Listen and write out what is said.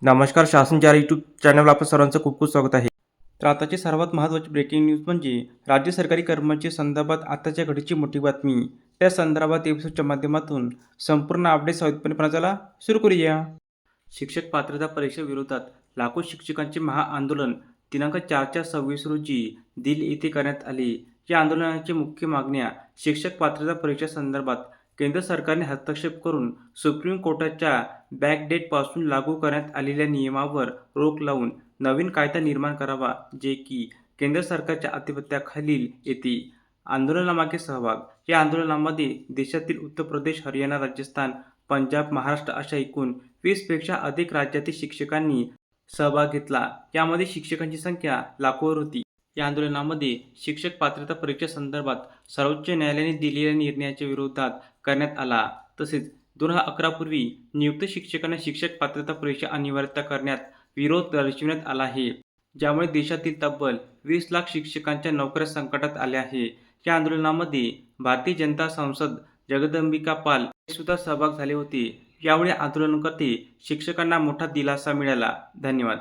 नमस्कार. शासन चार यूट्यूब चॅनलवर आपलं सर्वांचं खूप खूप स्वागत आहे. तर आताची सर्वात महत्त्वाची ब्रेकिंग न्यूज म्हणजे राज्य सरकारी कर्मचारी संदर्भात आताच्या घडीची मोठी बातमी. त्या संदर्भात एपिसोडच्या माध्यमातून संपूर्ण अपडेट सावधपणे वाचायला सुरू करूया. शिक्षक पात्रता परीक्षेविरोधात लाखो शिक्षकांचे महाआंदोलन दिनांक 4/26 रोजी दिल्ली येथे करण्यात आले. या आंदोलनाची मुख्य मागण्या शिक्षक पात्रता परीक्षा संदर्भात केंद्र सरकारने हस्तक्षेप करून सुप्रीम कोर्टाच्या बॅकडेटपासून लागू करण्यात आलेल्या नियमावर रोक लावून नवीन कायदा निर्माण करावा, जे की केंद्र सरकारच्या आधिपत्याखालील येते. आंदोलनामागे सहभाग. या आंदोलनामध्ये देशातील उत्तर प्रदेश, हरियाणा, राजस्थान, पंजाब, महाराष्ट्र अशा एकूण 20पेक्षा अधिक राज्यातील शिक्षकांनी सहभाग घेतला. यामध्ये शिक्षकांची संख्या लाखोवर होती. या आंदोलनामध्ये शिक्षक पात्रता परीक्षा संदर्भात सर्वोच्च न्यायालयाने दिलेल्या निर्णयाच्या विरोधात करण्यात आला. तसेच 2011 पूर्वी नियुक्त शिक्षकांना शिक्षक पात्रता परीक्षा अनिवार्य करण्यात विरोध दर्शविण्यात आला आहे, ज्यामुळे देशातील तब्बल 20 लाख शिक्षकांच्या नोकऱ्या संकटात आल्या आहे. या आंदोलनामध्ये भारतीय जनता संसद जगदंबिका पाल हे सुद्धा सहभाग झाले होते. यावेळी आंदोलनकर्ते शिक्षकांना मोठा दिलासा मिळाला. धन्यवाद.